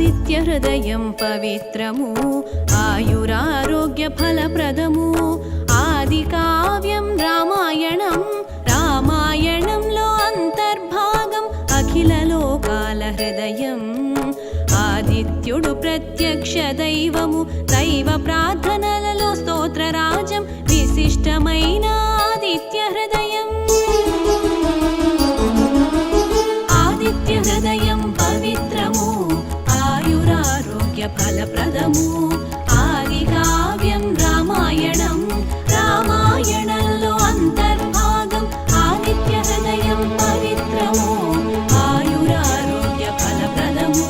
ఆదిత్య హృదయం పవిత్రము ఆయురారోగ్య ఫలప్రదము ఆది కావ్యం రామాయణం రామాయణంలో అంతర్భాగం అఖిల లోకాల హృదయం ఆదిత్యుడు ప్రత్యక్ష దైవము దైవ ప్రార్థనలలో స్తోత్రరాజం విశిష్టమైన ఆదిత్య హృదయం ఆదిత్య హృదయం పవిత్రము ఆయురారోగ్య ఫలప్రదము ఆది కావ్యం రామాయణం రామాయణంలో అంతర్భాగం ఆదిత్య హృదయం పవిత్రము ఆయురారోగ్య ఫలప్రదము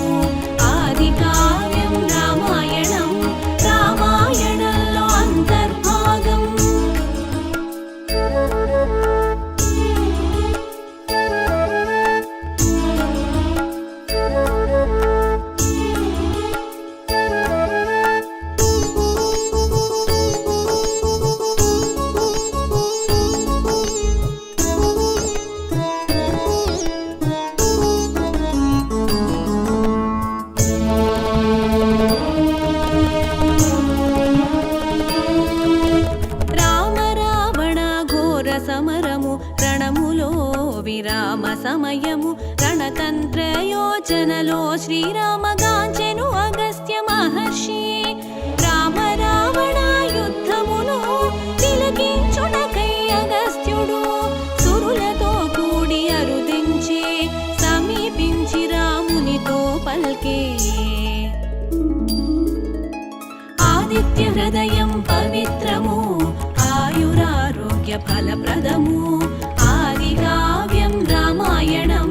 ఆది కావ్యం రామాయణం రామాయణంలో అంతర్భాగం సమరము రణములో విరామ సమయము రణతంత్ర యోచనలో శ్రీరామ గాంచెను అగస్త్య మహర్షి రామ రావణ యుద్ధమును తిలకించుటకై అగస్త్యుడు సురులతో కూడి అరుదించే సమీపించి రామునితో పల్కే ఆదిత్య హృదయం పవిత్రము ఆయురారోగ్య ఫలప్రదము ఆది కావ్యం రామాయణం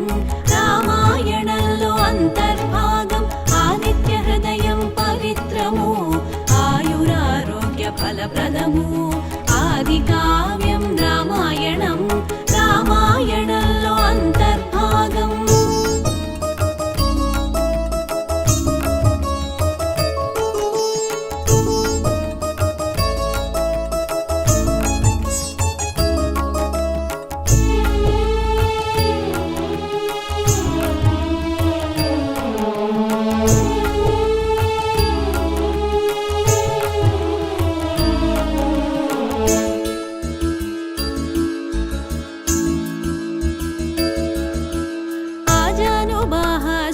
రామాయణంలో అంతర్భాగం ఆదిత్య హృదయం పవిత్రము ఆయురారోగ్య ఫలప్రదము ఆది కావ్యం రామాయణం రామాయణంలో అంతర్భాగం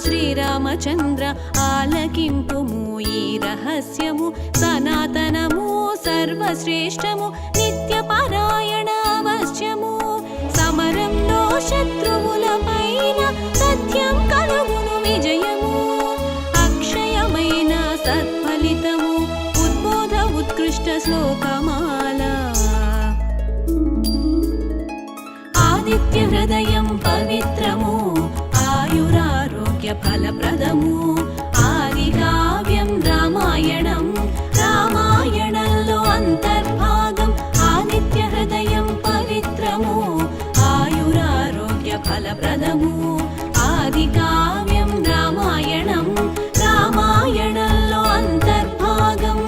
శ్రీరామచంద్ర ఆలకింపుము ఈ రహస్యము సనాతనము సర్వశ్రేష్టము నిత్య పారాయణ అవశ్యము సమరంలో శత్రువుల పైన సత్యం కలుగును విజయము అక్షయమైన సత్ఫలితము ఉద్బోధ ఉత్కృష్ట శ్లోకమాల ఆదిత్య హృదయం పవిత్రము ఆయురారోగ్య ఫలప్రదము ఆది కావ్యం రామాయణం రామాయణంలో అంతర్భాగం ఆదిత్య హృదయం పవిత్రము ఆయురారోగ్య ఫలప్రదము ఆది కావ్యం రామాయణం రామాయణంలో అంతర్భాగం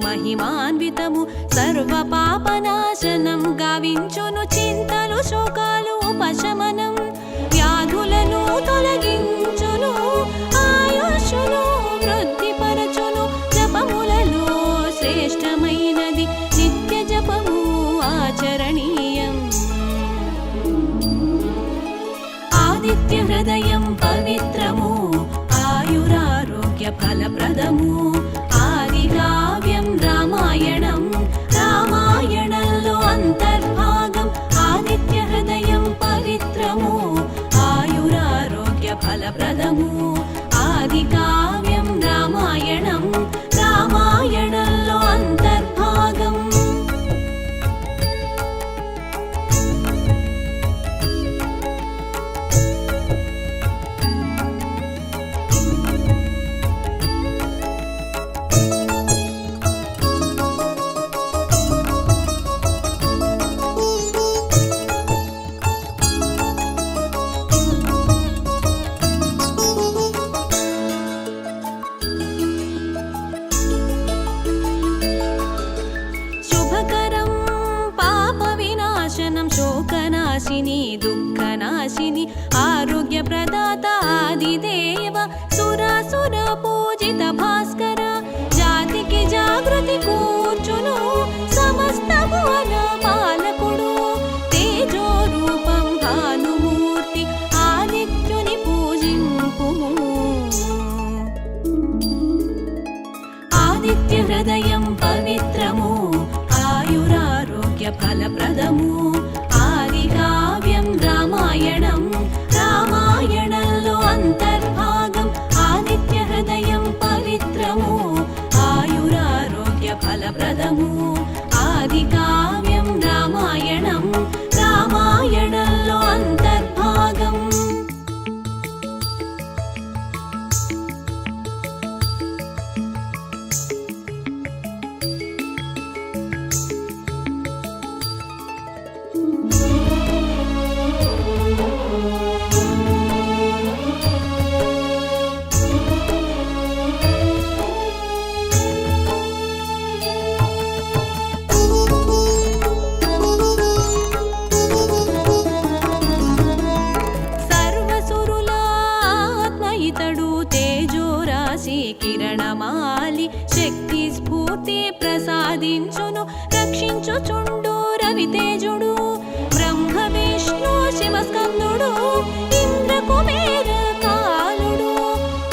మహిమాన్వితము సర్వ పాపనాశనం గావించును చింతలు శోకాలు ఉపశమనం వ్యాధులను తొలగించును ఆయుష్ను వృద్ధిపరచును జపములలో శ్రేష్టమైనది నిత్య జపము ఆచరణీయం ఆదిత్య హృదయం పవిత్రము ఆయురారోగ్య ఫలప్రదము ఆది కావ్యం రామాయణం రామాయణంలో అంతర్భాగం ఆదిత్య హృదయం పవిత్రము ఆయురారోగ్య ఫలప్రదము ఆది కావ్యం రామాయణం రామాయణంలో అంతర్భాగం కూర్చుచుండు రవితేజుడు బ్రహ్మ విష్ణు శివస్కందుడు ఇంద్ర కుబేర కాలుడు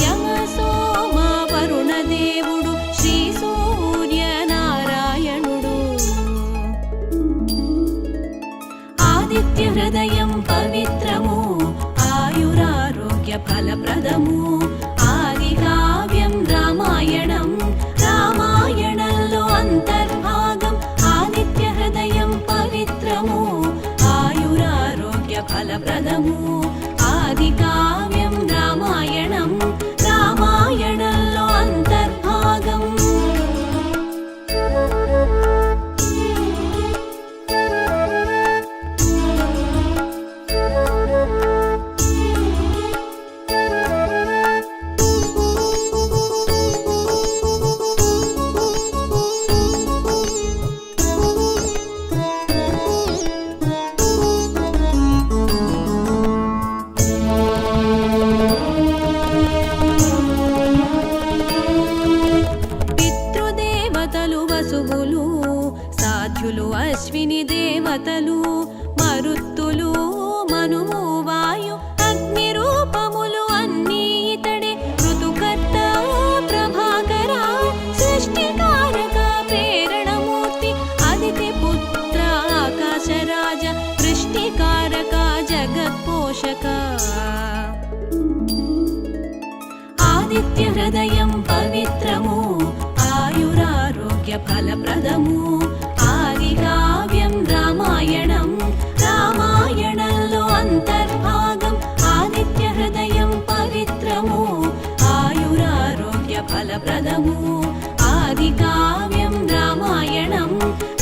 యమ సోమ వరుణ దేవుడు శ్రీ సూర్య నారాయణుడు ఆదిత్య హృదయం పవిత్రము ఆయురారోగ్య ఫలప్రదము ఆది కావ్యం రామాయణం రామాయణంలో అంతర్భాగం ఆదిత్య హృదయం పవిత్రము ఆయురారోగ్య ఫలప్రదము ఆది కావ్యం రామాయణం రామాయణంలో అంతర్భాగం సాధ్యులు అశ్విని దేవతలు మరుత్తులు మనువు వాయు అగ్ని రూపములు అన్నీ ఇతడే ఋతుకర్త ప్రభాకర సృష్టికారక ప్రేరణమూర్తి అదితి పుత్ర ఆకాశరాజ సృష్టికారక జగత్పోషక ఆదిత్య హృదయం పవిత్రము ఆయురారోగ్య ఫలప్రదము ఆది కావ్యం రామాయణం రామాయణంలో అంతర్భాగం ఆదిత్య హృదయం పవిత్రము ఆయురారోగ్య ఫలప్రదము ఆది కావ్యం రామాయణం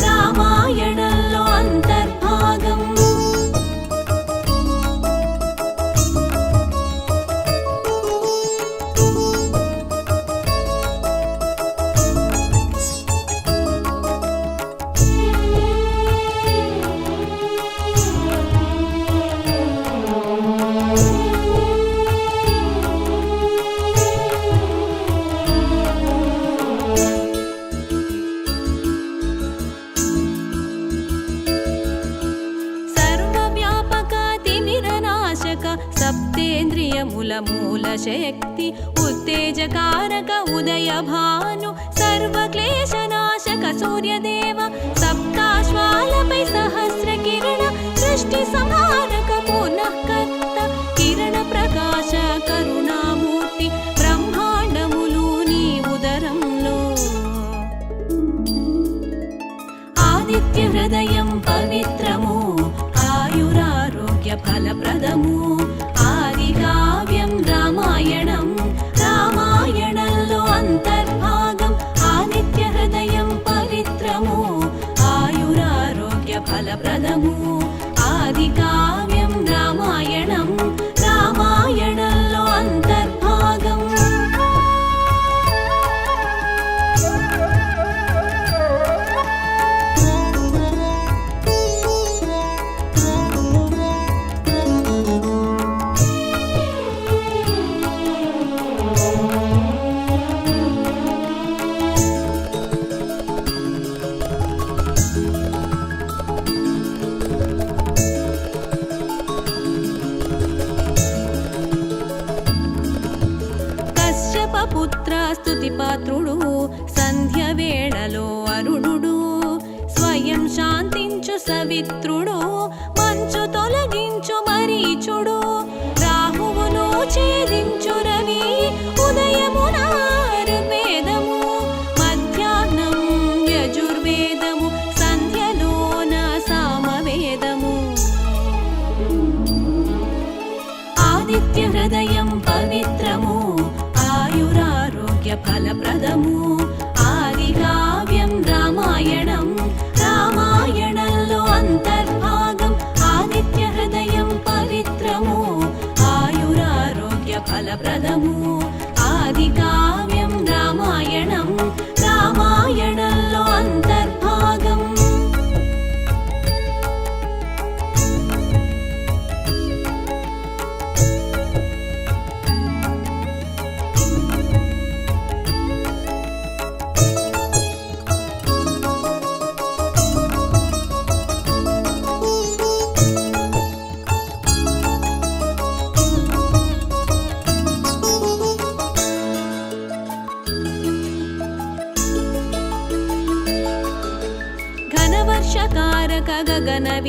రామాయణంలో అంతర్భాగం సప్తేంద్రియముల మూల శక్తి ఉత్తేజకారక ఉదయ భాను సర్వక్లేశనాశక సూర్యదేవ సప్తాశ్వాలపై సహస్ర కిరణ సృష్టి సంహారక పునఃకర్త కిరణ ప్రకాశ కరుణామూర్తి బ్రహ్మాండములు నీ ఉదరంలో ఆదిత్య హృదయం పవిత్రము ఆయురారోగ్య ఫలప్రదము ఆది కావ్యం రామాయణం రామాయణంలో అంతర్భాగం ఆదిత్య హృదయం పవిత్రము ఆయురారోగ్య ఫలప్రదము ఆది కావ్యం రామాయణం రామాయణంలో అంతర్భాగం పుత్ర స్తుతి పాత్రుడు సంధ్య వేళలో అరుణుడు స్వయం శాంతించు సవిత్రుడు మంచు తొలగించు మరీచుడు రాహువును ఛేదించు రవి ఉదయమున ఋగ్వేదము మధ్యాహ్నం యజుర్వేదము సంధ్యలోన సామవేదము ఆదిత్య హృదయం పవిత్రము ఆయురారోగ్య ఫలప్రదము ఆది కావ్యం రామాయణం రామాయణంలో అంతర్భాగం ఆదిత్య హృదయం పవిత్రము ఆయురారోగ్య ఫలప్రదము ఆది కావ్యం రామాయణం రామాయణంలో అంతర్భాగం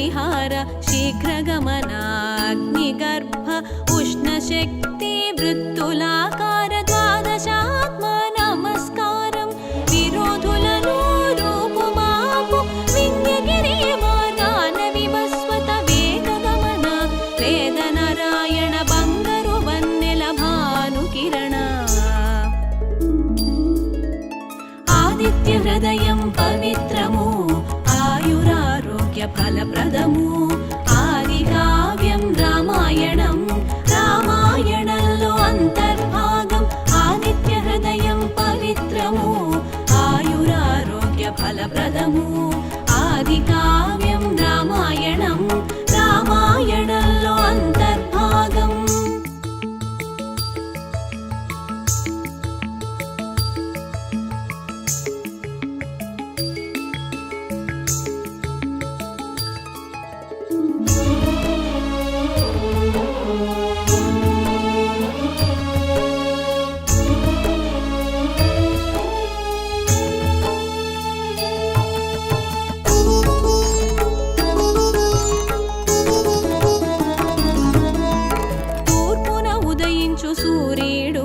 विहार शीघ्रगमनाग्निगर्भ उष्णशक्ति वृत्तुलाकार द्वादशात्मा नमस्कारं विरोधुలను రూపుమాపు వింధ్యగిరి మార్గాన వివస్వత వేగగమన వేద నారాయణ బంగరు వన్నెల భానుకిరణ ఆదిత్య హృదయం పవిత్రము ఆయురారోగ్య ఫలప్రదము ఆదికావ్యం రామాయణం రామాయణంలో అంతర్భాగం ఆదిత్య హృదయం పవిత్రము ఆయురారోగ్య ఫలప్రదము ఆదికావ్యం రామాయణం రామాయణంలో అంతర్భాగం సూర్యుడు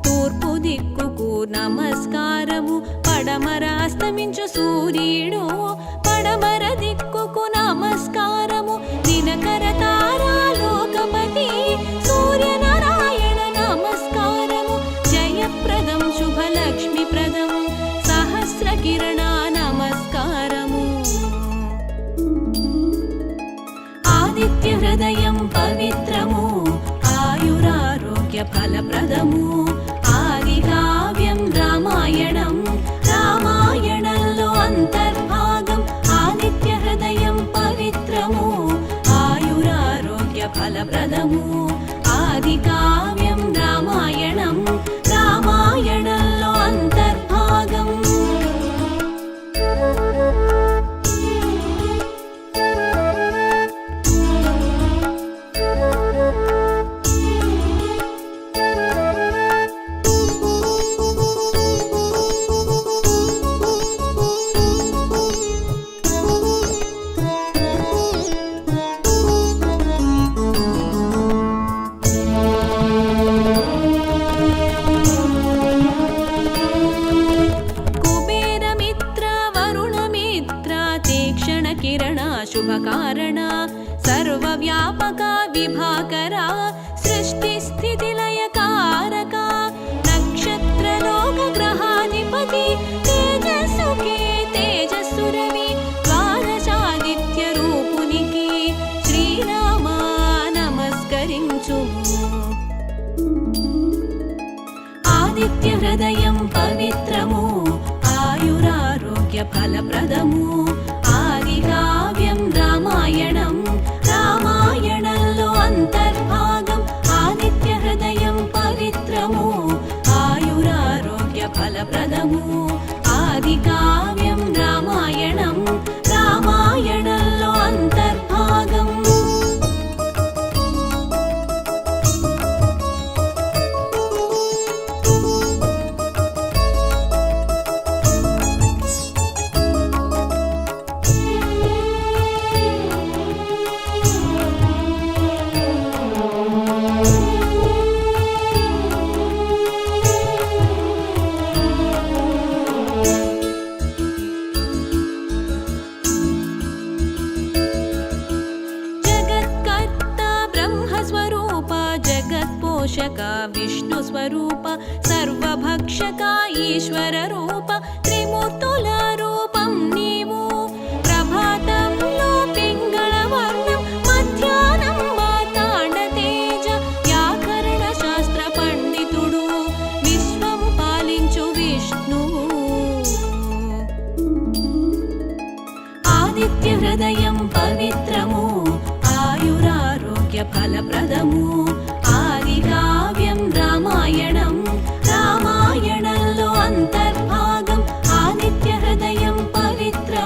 తూర్పు దిక్కుకు నమస్కారము పడమర అస్తమించు సూర్యుడు పడమర దిక్కుకు నమస్కారము దినకర తారాలోకపతి సూర్యనారాయణ నమస్కారము జయప్రదం శుభలక్ష్మిప్రదం సహస్ర కిరణ నమస్కారము ఆదిత్య హృదయం పవిత్రము ఆయురారోగ్య ఫలప్రదము ఆదికావ్యం రామాయణం రామాయణంలో అంతర్భాగం ఆదిత్య హృదయం పవిత్రము ఆయురారోగ్య ఫలప్రదము ఆదికావ్యం రామాయణం రామాయణంలో అంతర్భాగం శుభకారణ సర్వవ్యాపక విభాకర సృష్టి స్థితి లయకారక నక్షత్రలోక గ్రహాధిపతి తేజస్సుకే తేజస్సు రవి ద్వాదశాదిత్య రూపునికి శ్రీరామ నమస్కరించుము ఆదిత్య హృదయం పవిత్రము ఆయురారోగ్య ఫలప్రదము ఆదికావ్యం రామాయణం రామాయణంలో అంతర్భాగం ఆదిత్య హృదయం పవిత్రము ఆయురారోగ్య ఫలప్రదము ఆదికావ్యం రామాయణం రామాయణంలో అంతర్భాగం పోషక విష్ణు స్వరూప సర్వభక్షక ఈశ్వర రూప త్రిమూర్తుల రూపం నీవు ప్రభాతంలో పింగళ వర్ణం మధ్యాహ్నం మార్తాండ తేజ వ్యాకరణ శాస్త్ర పండితుడు విశ్వం పాలించు విష్ణువు ఆదిత్య హృదయం పవిత్రము ఆయురారోగ్య ఫలప్రదము ఆదికావ్యం రామాయణం రామాయణంలో అంతర్భాగం ఆదిత్య హృదయం పవిత్ర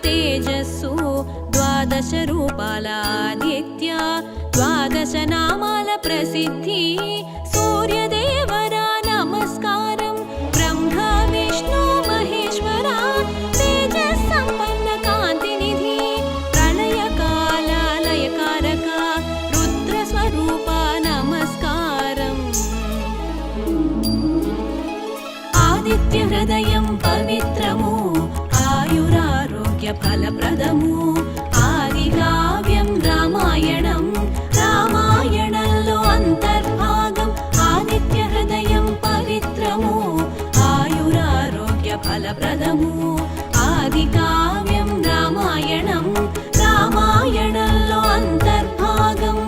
తేజస్సు ద్వాదశ రూపాల ఆదిత్య ద్వాదశ నామాల ప్రసిద్ధి సూర్యదేవర నమస్కారం బ్రహ్మ విష్ణు మహేశ్వర తేజస్ సంపన్న కాంతి నిధి ప్రళయకాల లయకారక రుద్ర స్వరూప నమస్కారం ఆదిత్య హృదయం పవిత్రము ఆయురారోగ్య ఫలప్రదము ఆదికావ్యం రామాయణం రామాయణంలో అంతర్భాగం ఆదిత్య హృదయం పవిత్రము ఆయురారోగ్య ఫలప్రదము ఆదికావ్యం రామాయణం రామాయణంలో అంతర్భాగం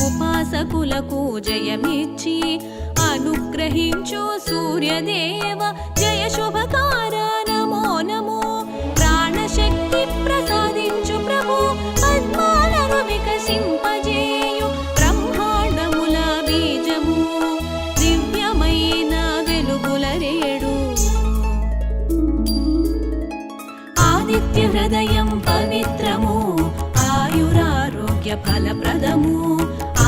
ఉపాసకులకు జయమిచ్చి అనుగ్రహించు సూర్యదేవ జయ శుభకార నమో నమో ప్రాణశక్తి ప్రసాదించు ప్రభు పద్మాలను వికసింపజేయు బ్రహ్మాండముల బీజము దివ్యమైన వెలుగుల రేడు ఆదిత్య హృదయం పవిత్రము ఆయురారోగ్య ఫలప్రదము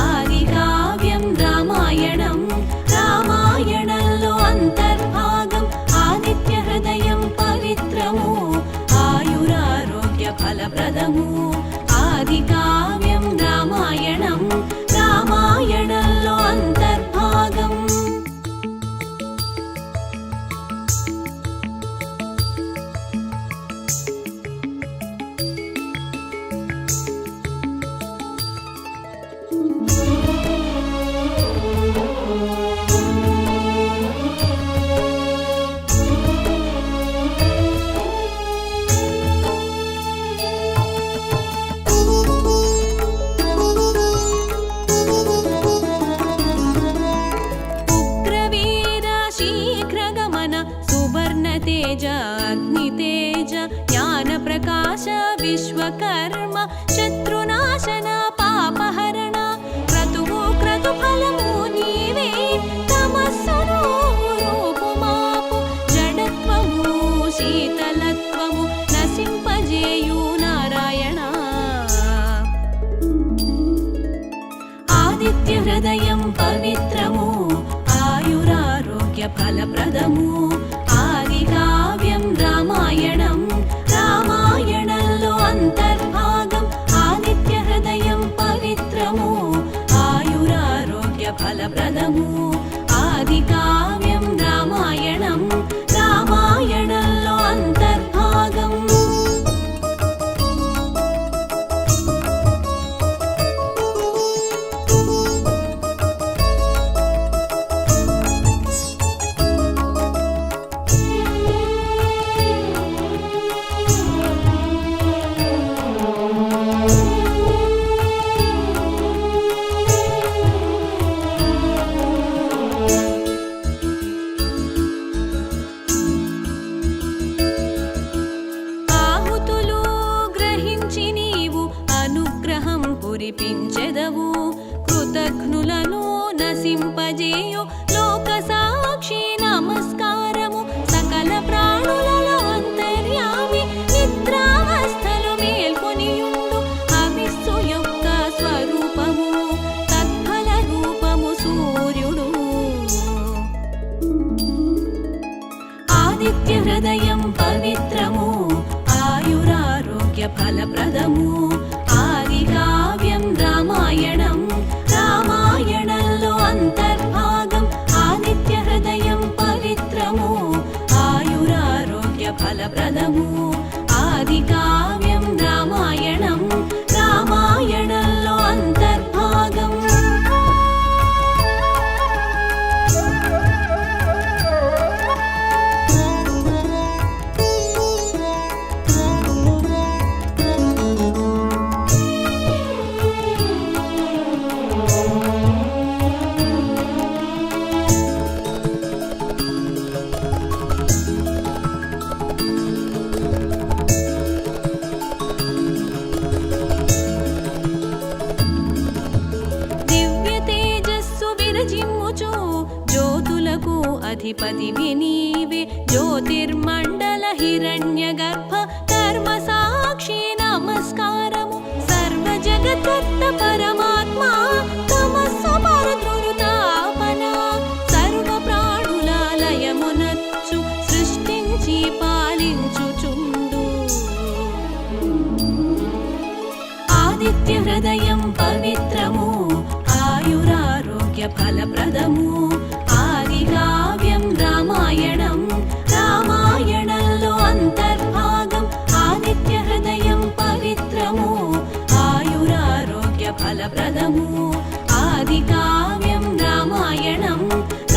ఆదికావ్యం రామాయణం రామాయణంలో అంతర్భాగం ఆదిత్య హృదయం పవిత్రము ఆయురారోగ్య ఫలప్రదము ఆదికావ్యం రామాయణం రామాయణంలో అంతర్భాగం తేజ అగ్నితేజ జ్ఞాన ప్రకాశ విశ్వకర్మ శత్రునాశన పాపహరణ క్రతువు క్రతు ఫలము నీవే తమస్సును రూపుమాపు జడత్వము శీతలత్వము నశింపజేయు నారాయణ ఆదిత్య హృదయం పవిత్రము ఆయురారోగ్య ఫలప్రదము ఆదికావ్యం రామాయణం రామాయణంలో అంతర్భాగం ఆదిత్య హృదయం పవిత్రము ఆయురారోగ్య ఫలప్రదము ఆదికావ్యం రామాయణం రామాయణంలో అంతర్భాగం కురిపించెదవు కృతజ్ఞులను నశింపజేయు లోక సాక్షి నమస్కారము సకల ప్రాణులలో అంతర్యామి నిద్రావస్థలు మేల్కొనియుండు హవిస్సు యొక్క స్వరూపము తత్ఫల రూపము సూర్యుడు ఆదిత్య హృదయం పవిత్రము ఆయురారోగ్య ఫలప్రదము ఆదికావ్యం రామాయణం రామాయణంలో అంతర్భాగం ఆదిత్య హృదయం పవిత్ర అధిపతివి నీవే జ్యోతిర్మండల హిరణ్యగర్భ కర్మ సాక్షి నమస్కారము సర్వ జగత్కర్త పరమాత్మ తమస్సు పరతృతాపన సర్వ ప్రాణుల లయమునచ్చు సృష్టించి పాలించుచుండు ఆదిత్య హృదయం పవిత్రము ఆయురారోగ్య ఫలప్రదము ఆదికావ్యం రామాయణం రామాయణంలో అంతర్భాగం ఆదిత్య హృదయం పవిత్రము ఆయురారోగ్య ఫలప్రదము ఆదికావ్యం రామాయణం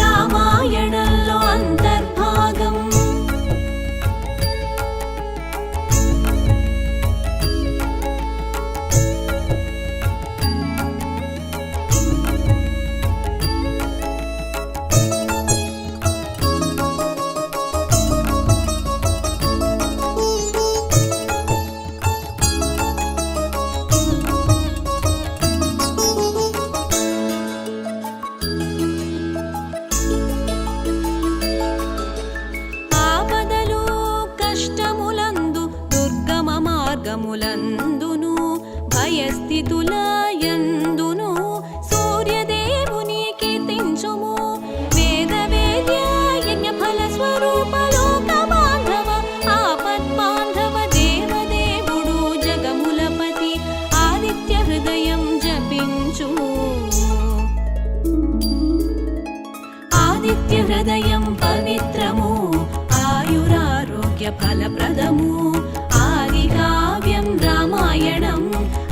రామాయణంలో అంతర్భాగం మార్గములందును భయస్థితులయందును సూర్యదేవుని కీర్తించుము వేద వేద్య యజ్ఞ ఫల స్వరూప లోక బాంధవ ఆపద్ బాంధవ దేవదేవుడు జగములపతి ఆదిత్య హృదయం జపించు ఆదిత్య హృదయం పవిత్రము ఆయురారోగ్య ఫలప్రదము ఆదికావ్యం రామాయణం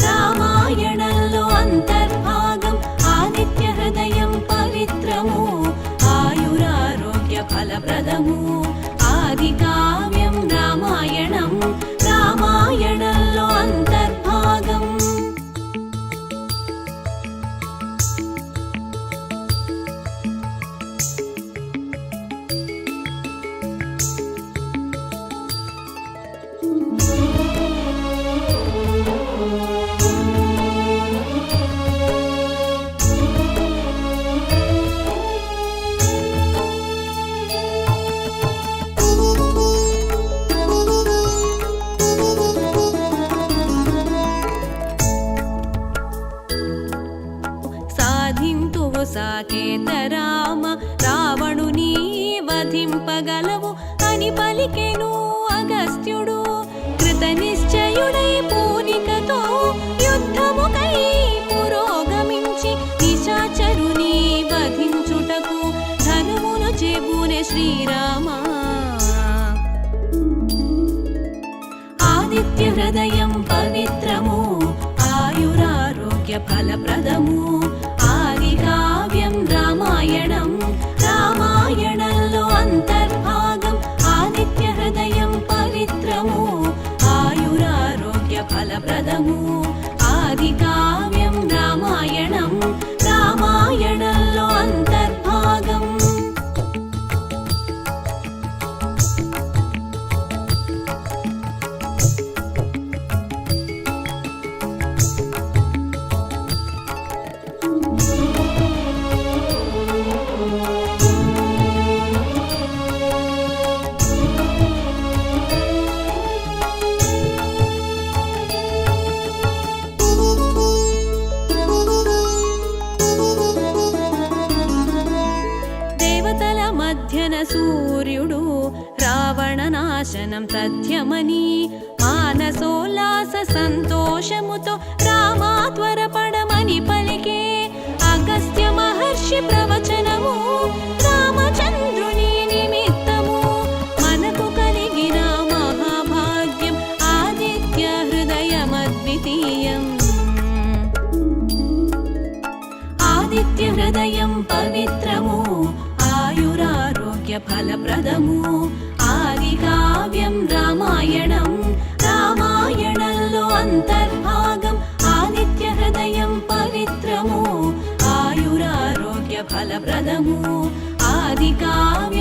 రామాయణంలో అంతర్భాగం ఆదిత్య హృదయం పవిత్రము ఆయురారోగ్య ఫలప్రదము ఆదికావ్యం రామాయణం రామాయణంలో అంతర్భాగం సాకేత రామ రావణుని వధింపగలవు అని పలికెను అగస్త్యుడు కృత నిశ్చయుడై పూనికతో యుద్ధముకై పురోగమించి నిశాచరుని వధించుటకు ధనుమును చెబునే శ్రీరామ ఆదిత్య హృదయం పవిత్రము ఆయురారోగ్య ఫలప్రదము ఆదికావ్యం రామాయణం రామాయణంలో అంతర్భాగం ఆదిత్య హృదయం పవిత్రము ఆయురారోగ్య ఫలప్రదము ఆదికావ్యం రామాయణం రామాయణంలో అంతర్భాగం మధ్యన సూర్యుడు రావణ నాశనం తథ్యమని మానసోల్లాస సంతోషముతో రామా త్వరపడమని పలికే అగస్త్య మహర్షి ప్రవచనము రామచంద్రుని నిమిత్తము మనకు కలిగిన మహాభాగ్యం ఆదిత్య హృదయమద్వితీయం ఆదిత్య హృదయం పవిత్రము ఆయురారోగ్య ఫలప్రదము ఆదికావ్యం రామాయణం రామాయణంలో అంతర్భాగం ఆదిత్య హృదయం పవిత్రము ఆయురారోగ్య ఫలప్రదము ఆదికావ్యం